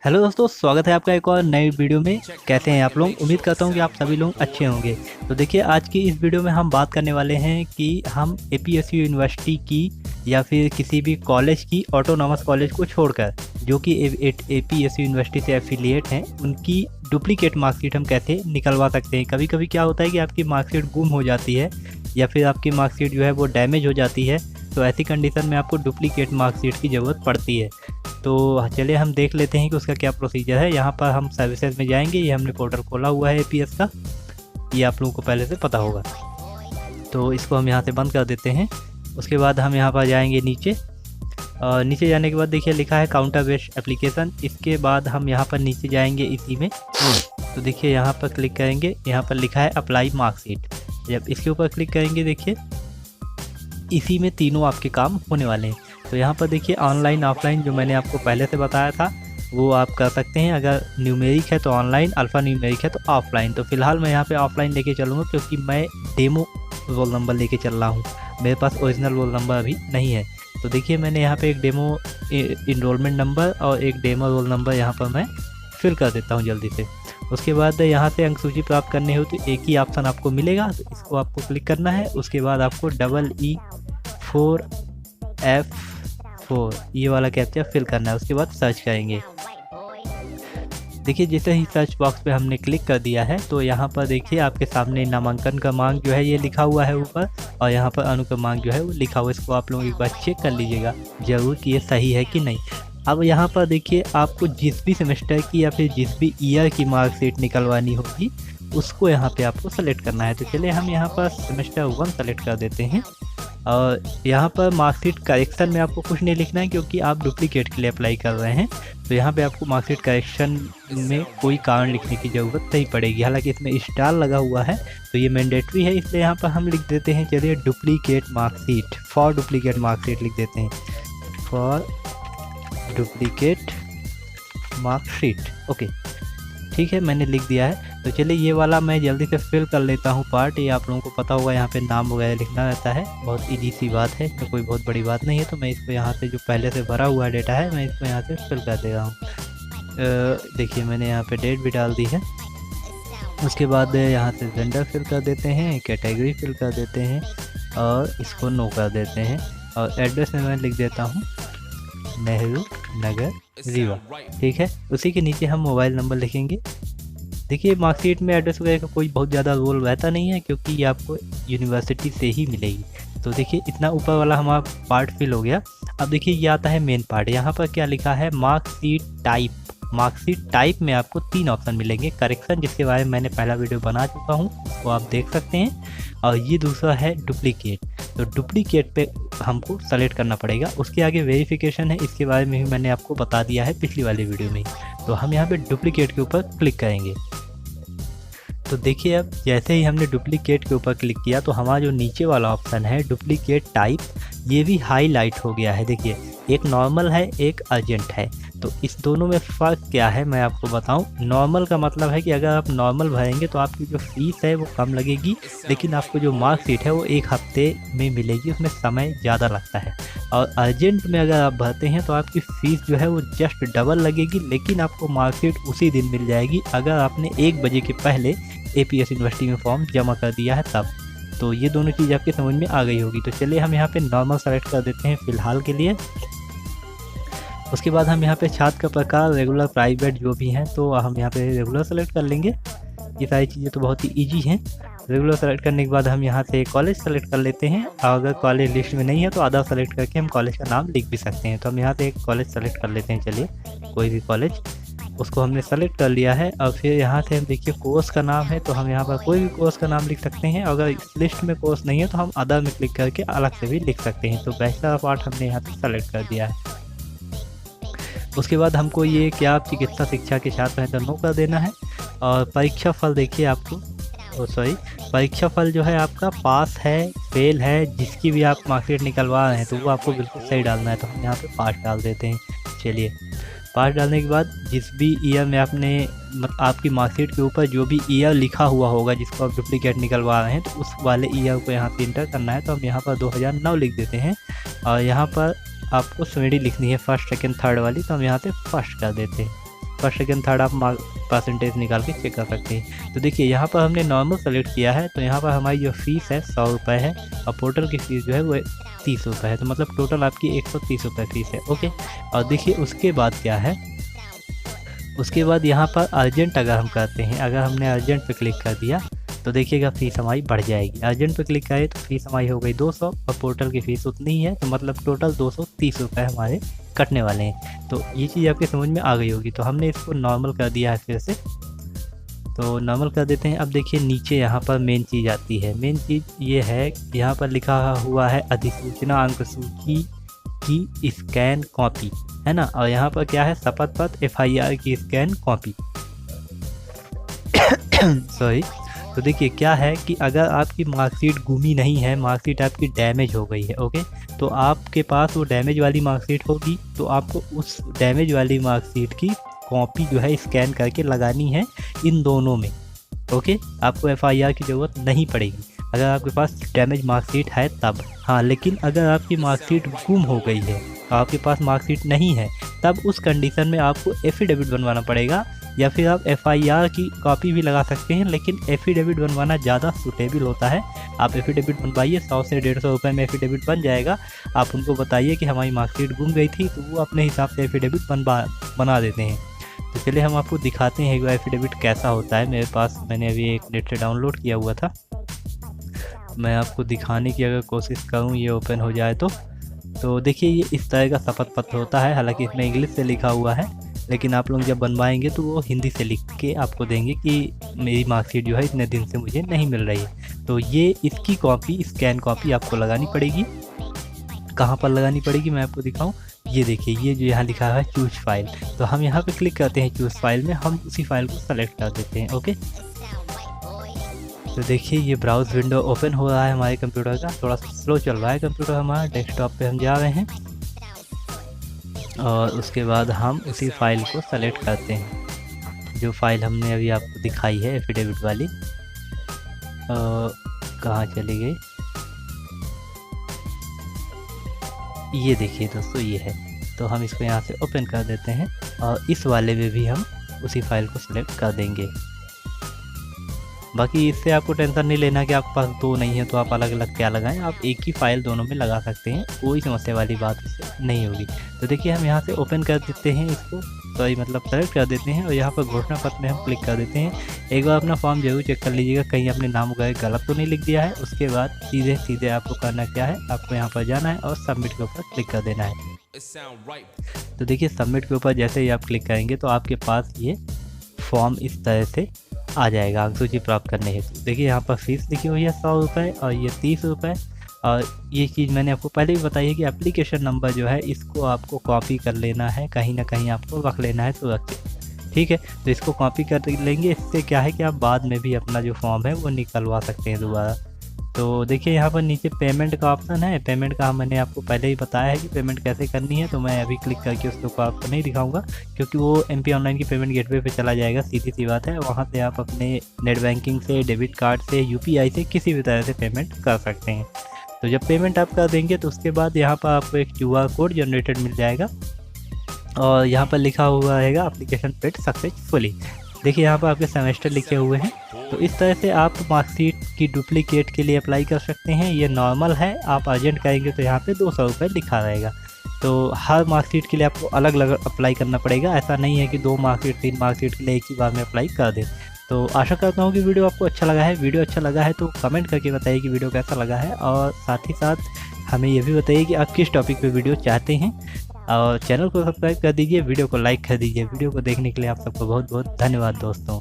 Hello दोस्तों, स्वागत है आपका एक और नई वीडियो में। कैसे हैं आप लोग? उम्मीद करता हूं कि आप सभी लोग अच्छे होंगे। तो देखिए, आज की इस वीडियो में हम बात करने वाले हैं कि हम एपीएसयू यूनिवर्सिटी की या फिर किसी भी कॉलेज की ऑटोनॉमस कॉलेज को छोड़कर जो कि एपीएसयू यूनिवर्सिटी से एफिलिएट हैं, उनकी डुप्लीकेट मार्कशीट हम कैसे निकलवा सकते हैं। कभी कभी क्या होता है कि आपकी मार्कशीट गुम हो जाती है या फिर आपकी मार्कशीट जो है वो डैमेज हो जाती है, तो ऐसी कंडीशन में आपको डुप्लीकेट मार्कशीट की ज़रूरत पड़ती है। तो चलिए हम देख लेते हैं कि उसका क्या प्रोसीजर है। यहाँ पर हम सर्विसेज में जाएंगे। ये हमने पोर्टल खोला हुआ है एपीएस का, ये आप लोगों को पहले से पता होगा। तो इसको हम यहाँ से बंद कर देते हैं। उसके बाद हम यहाँ पर जाएंगे नीचे, और नीचे जाने के बाद देखिए लिखा है काउंटर बेस्ड एप्लीकेशन। इसके बाद हम यहाँ पर नीचे जाएंगे इसी में, तो देखिए यहाँ पर क्लिक करेंगे, यहाँ पर लिखा है अप्लाई मार्कशीट। जब इसके ऊपर क्लिक करेंगे देखिए इसी में तीनों आपके काम होने वाले हैं। तो यहाँ पर देखिए ऑनलाइन ऑफलाइन जो मैंने आपको पहले से बताया था वो आप कर सकते हैं। अगर न्यूमेरिक है तो ऑनलाइन, अल्फ़ा न्यूमेरिक है तो ऑफलाइन। तो फिलहाल मैं यहाँ पे ऑफलाइन लेके चलूँगा क्योंकि मैं डेमो रोल नंबर लेके चल रहा हूँ, मेरे पास ओरिजिनल रोल नंबर अभी नहीं है। तो देखिए मैंने यहाँ पे एक डेमो इनरोलमेंट नंबर और एक डेमो रोल नंबर यहाँ पर मैं फिल कर देता हूँ जल्दी से। उसके बाद यहाँ से अंक सूची प्राप्त करनी हो तो एक ही ऑप्शन आपको मिलेगा, तो इसको आपको क्लिक करना है। उसके बाद आपको EE4F4 ये वाला कैप्चा फिल करना है। उसके बाद सर्च करेंगे। देखिए जैसे ही सर्च बॉक्स पे हमने क्लिक कर दिया है तो यहाँ पर देखिए आपके सामने नामांकन क्रमांक जो है ये लिखा हुआ है ऊपर, और यहाँ पर अनुक्रमांक जो है वो लिखा हुआ है। इसको आप लोग एक बार चेक कर लीजिएगा ज़रूर कि ये सही है कि नहीं। अब यहाँ पर देखिए आपको जिस भी सेमेस्टर की या फिर जिस भी ईयर की मार्कशीट निकलवानी होगी उसको यहाँ पे आपको सेलेक्ट करना है। तो चलिए हम यहाँ पर सेमेस्टर 1 सेलेक्ट कर देते हैं। और यहाँ पर मार्कशीट करेक्शन में आपको कुछ नहीं लिखना है क्योंकि आप डुप्लीकेट के लिए अप्लाई कर रहे हैं। तो यहाँ पे आपको मार्कशीट करेक्शन में कोई कारण लिखने की ज़रूरत नहीं पड़ेगी। हालांकि इसमें स्टार लगा हुआ है तो ये मैंडेटरी है, इसलिए यहाँ पर हम लिख देते हैं, चलिए duplicate marksheet, for duplicate marksheet लिख देते हैं, फॉर डुप्लीकेट मार्कशीट। ओके ठीक है, मैंने लिख दिया है। तो चलिए ये वाला मैं जल्दी से फिल कर लेता हूँ पार्ट। ये आप लोगों को पता होगा यहाँ पे नाम वगैरह लिखना रहता है, बहुत इजी सी बात है, तो कोई बहुत बड़ी बात नहीं है। तो मैं इसको यहाँ से जो पहले से भरा हुआ डेटा है मैं इसको यहाँ से फिल कर दे रहा हूँ। देखिए मैंने यहाँ पे डेट भी डाल दी है। उसके बाद यहाँ से जेंडर फिल कर देते हैं, कैटेगरी फिल कर देते हैं और इसको नो कर देते हैं। और एड्रेस में मैं लिख देता हूँ नेहरू नगर रीवा, ठीक है। उसी के नीचे हम मोबाइल नंबर लिखेंगे। देखिए मार्कशीट में एड्रेस वगैरह का कोई बहुत ज़्यादा रोल रहता नहीं है क्योंकि ये आपको यूनिवर्सिटी से ही मिलेगी। तो देखिए इतना ऊपर वाला हमारा पार्ट फिल हो गया। अब देखिए ये आता है मेन पार्ट। यहाँ पर क्या लिखा है, मार्कशीट टाइप। मार्कशीट टाइप में आपको 3 ऑप्शन मिलेंगे। करेक्शन, जिसके बारे में मैंने पहला वीडियो बना चुका हूँ, वो आप देख सकते हैं। और ये दूसरा है डुप्लीकेट। तो डुप्लीकेट पे हमको सेलेक्ट करना पड़ेगा। उसके आगे वेरिफिकेशन है, इसके बारे में भी मैंने आपको बता दिया है पिछली वाली वीडियो में। तो हम यहाँ पे डुप्लीकेट के ऊपर क्लिक करेंगे। तो देखिए अब जैसे ही हमने डुप्लीकेट के ऊपर क्लिक किया तो हमारा जो नीचे वाला ऑप्शन है डुप्लीकेट टाइप, ये भी हाईलाइट हो गया है। देखिए एक नॉर्मल है, एक अर्जेंट है। तो इस दोनों में फ़र्क क्या है मैं आपको बताऊं। नॉर्मल का मतलब है कि अगर आप नॉर्मल भरेंगे तो आपकी जो फीस है वो कम लगेगी, लेकिन आपको जो मार्कशीट है वो 1 हफ्ते में मिलेगी, उसमें समय ज़्यादा लगता है। और अर्जेंट में अगर आप भरते हैं तो आपकी फ़ीस जो है वो जस्ट डबल लगेगी, लेकिन आपको मार्कशीट उसी दिन मिल जाएगी अगर आपने 1 बजे के पहले एपीएस यूनिवर्सिटी में फॉर्म जमा कर दिया है तब। तो ये दोनों चीज़ आपके समझ में आ गई होगी। तो चलिए हम यहाँ पे नॉर्मल सेलेक्ट कर देते हैं फ़िलहाल के लिए। उसके बाद हम यहाँ पे छात्र का प्रकार, रेगुलर, प्राइवेट जो भी हैं, तो हम यहाँ पे रेगुलर सेलेक्ट कर लेंगे। ये सारी चीज़ें तो बहुत ही ईजी हैं। रेगुलर सेलेक्ट करने के बाद हम यहाँ से कॉलेज सेलेक्ट कर लेते हैं। और अगर कॉलेज लिस्ट में नहीं है तो अदर सेलेक्ट करके हम कॉलेज का नाम लिख भी सकते हैं। तो हम यहाँ से एक कॉलेज सेलेक्ट कर लेते हैं, चलिए कोई भी कॉलेज, उसको हमने सेलेक्ट कर लिया है। और फिर यहाँ से हम देखिए कोर्स का नाम है, तो हम यहाँ पर कोई भी कोर्स का नाम लिख सकते हैं। अगर इस लिस्ट में कोर्स नहीं है तो हम अदर में क्लिक करके अलग से भी लिख सकते हैं। तो बैचलर ऑफ आर्ट हमने यहाँ पे सेलेक्ट कर दिया है। उसके बाद हमको ये क्या आप चिकित्सा शिक्षा के छात्र हैं तो नो कर देना है। और परीक्षा फल देखिए आपको, परीक्षा फल जो है आपका पास है, फेल है, जिसकी भी आप मार्कशीट निकलवा रहे हैं तो वो आपको बिल्कुल सही डालना है। तो हम यहाँ पे पास डाल देते हैं। चलिए पास डालने के बाद जिस भी ईयर में आपने आपकी मार्कशीट के ऊपर जो भी ईयर लिखा हुआ होगा जिसको आप डुप्लीकेट निकलवा रहे हैं तो उस वाले ईयर को यहाँ पे इंटर करना है। तो हम यहाँ पर 2009 लिख देते हैं। और यहाँ पर आपको श्रेणी लिखनी है फर्स्ट, सेकंड, थर्ड वाली, तो हम यहाँ से फर्स्ट कर देते हैं। फर्स्ट सेकंड थर्ड आप परसेंटेज निकाल के चेक कर सकते हैं। तो देखिए यहाँ पर हमने नॉर्मल सेलेक्ट किया है, तो यहाँ पर हमारी जो फ़ीस है 100 रुपये है और पोर्टल की फ़ीस जो है वो 30 रुपये है। तो मतलब टोटल आपकी 130 रुपये फ़ीस है। ओके, और देखिए उसके बाद क्या है, उसके बाद यहाँ पर अर्जेंट अगर हम करते हैं, अगर हमने अर्जेंट पे क्लिक कर दिया तो देखिएगा फ़ीस हमारी बढ़ जाएगी। अर्जेंट पे क्लिक करें तो फ़ीस हमारी हो गई 200 और पोर्टल की फ़ीस उतनी ही है, तो मतलब टोटल 230 रुपये हमारे कटने वाले हैं। तो ये चीज़ आपके समझ में आ गई होगी। तो हमने इसको नॉर्मल कर दिया है फिर से, तो नॉर्मल कर देते हैं। अब देखिए नीचे यहाँ पर मेन चीज़ आती है। मेन चीज़ ये है, यहाँ पर लिखा हुआ है अधिसूचना अंक सूची की स्कैन कॉपी, है ना। और यहाँ पर क्या है, शपथ पत्र FIR की स्कैन कॉपी सॉरी। तो देखिए क्या है कि अगर आपकी मार्कशीट गुमी नहीं है, मार्कशीट आपकी डैमेज हो गई है, ओके, तो आपके पास वो डैमेज वाली मार्कशीट होगी, तो आपको उस डैमेज वाली मार्कशीट की कॉपी जो है स्कैन करके लगानी है इन दोनों में। ओके, आपको FIR की ज़रूरत नहीं पड़ेगी अगर आपके पास डैमेज मार्कशीट है तब। हाँ, लेकिन अगर आपकी मार्कशीट गुम हो गई है, आपके पास मार्कशीट नहीं है, तब उस कंडीशन में आपको एफिडेविट बनवाना पड़ेगा, या फिर आप FIR की कॉपी भी लगा सकते हैं, लेकिन एफिडेविट बनवाना ज़्यादा सूटेबल होता है। आप एफिडेविट बनवाइए, 100 से 150 रुपये में एफिडेविट बन जाएगा। आप उनको बताइए कि हमारी मार्कशीट गुम गई थी, तो वो अपने हिसाब से एफिडेविट बना देते हैं। तो चलिए हम आपको दिखाते हैं एक बार एफिडेविट कैसा होता है। मेरे पास मैंने अभी एक नेट से डाउनलोड किया हुआ था, मैं आपको दिखाने की अगर कोशिश करूँ, ये ओपन हो जाए तो देखिए ये इस तरह का शपथ पत्र होता है। हालांकि इसमें इंग्लिश से लिखा हुआ है, लेकिन आप लोग जब बनवाएंगे तो वो हिंदी से लिख के आपको देंगे कि मेरी मार्कशीट जो है इतने दिन से मुझे नहीं मिल रही है। तो ये इसकी कॉपी, स्कैन कॉपी आपको लगानी पड़ेगी। कहाँ पर लगानी पड़ेगी मैं आपको दिखाऊं। ये देखिए, ये जो यहाँ लिखा है चूज फाइल, तो हम यहाँ पे क्लिक करते हैं चूज फाइल में, हम उसी फाइल को सेलेक्ट कर देते हैं। ओके, तो देखिए ये ब्राउज विंडो ओपन हो रहा है हमारे कंप्यूटर का। थोड़ा स्लो चल रहा है कंप्यूटर हमारा। डेस्कटॉप पे हम जा रहे हैं और उसके बाद हम उसी फाइल को सेलेक्ट करते हैं, जो फाइल हमने अभी आपको दिखाई है एफिडेविट वाली। कहाँ चली गई, ये देखिए दोस्तों, ये है। तो हम इसको यहाँ से ओपन कर देते हैं और इस वाले में भी हम उसी फाइल को सिलेक्ट कर देंगे। बाकी इससे आपको टेंशन नहीं लेना कि आपके पास दो नहीं है तो आप अलग अलग क्या लगाएं, आप एक ही फाइल दोनों में लगा सकते हैं, कोई समस्या वाली बात इससे नहीं होगी। तो देखिए हम यहाँ से ओपन कर देते हैं इसको, सॉरी मतलब सेलेक्ट कर देते हैं और यहाँ पर घोषणा पत्र में हम क्लिक कर देते हैं। एक बार अपना फॉर्म जरूर चेक कर लीजिएगा कहीं अपने नाम वगैरह गलत तो नहीं लिख दिया है। उसके बाद सीधे आपको करना क्या है, आपको यहाँ पर जाना है और सबमिट के ऊपर क्लिक कर देना है। तो देखिए सबमिट के ऊपर जैसे ही आप क्लिक करेंगे तो आपके पास ये फॉर्म इस तरह से आ जाएगा अंक सूची प्राप्त करने हेतु। देखिए यहाँ पर फीस लिखी हुई है 100 रुपये और ये 30 रुपये। और ये चीज़ मैंने आपको पहले भी बताई है कि एप्लीकेशन नंबर जो है इसको आपको कॉपी कर लेना है, कहीं ना कहीं आपको रख लेना है सुरक्षित। ठीक है, तो इसको कॉपी कर लेंगे। इससे क्या है कि आप बाद में भी अपना जो फॉर्म है वो निकलवा सकते हैं दोबारा। तो देखिए यहाँ पर नीचे पेमेंट का ऑप्शन है। पेमेंट का मैंने आपको पहले ही बताया है कि पेमेंट कैसे करनी है, तो मैं अभी क्लिक करके उसको आपको नहीं दिखाऊंगा क्योंकि वो MP ऑनलाइन की पेमेंट गेटवे पे चला जाएगा। सीधी सी बात है, वहाँ से आप अपने नेट बैंकिंग से, डेबिट कार्ड से, UPI से किसी भी तरह से पेमेंट कर सकते हैं। तो जब पेमेंट आप कर देंगे तो उसके बाद यहाँ पर आपको एक QR कोड जनरेटेड मिल जाएगा और यहाँ पर लिखा हुआ रहेगा एप्लीकेशन पेड सक्सेसफुली। देखिए यहाँ पर आपके सेमेस्टर लिखे हुए हैं। तो इस तरह से आप मार्कशीट की डुप्लीकेट के लिए अप्लाई कर सकते हैं। ये नॉर्मल है, आप अर्जेंट करेंगे तो यहाँ पे 200 रुपये लिखा रहेगा। तो हर मार्कशीट के लिए आपको अलग अलग अप्लाई करना पड़ेगा। ऐसा नहीं है कि 2 मार्कशीट 3 मार्कशीट के लिए एक ही बार में अप्लाई कर दें। तो आशा करता हूँ कि वीडियो आपको अच्छा लगा है। वीडियो अच्छा लगा है तो कमेंट करके बताइए कि वीडियो कैसा लगा है, और साथ ही साथ हमें ये भी बताइए कि आप किस टॉपिक पे वीडियो चाहते हैं। और चैनल को सब्सक्राइब कर दीजिए, वीडियो को लाइक कर दीजिए। वीडियो को देखने के लिए आप सबको बहुत बहुत धन्यवाद दोस्तों।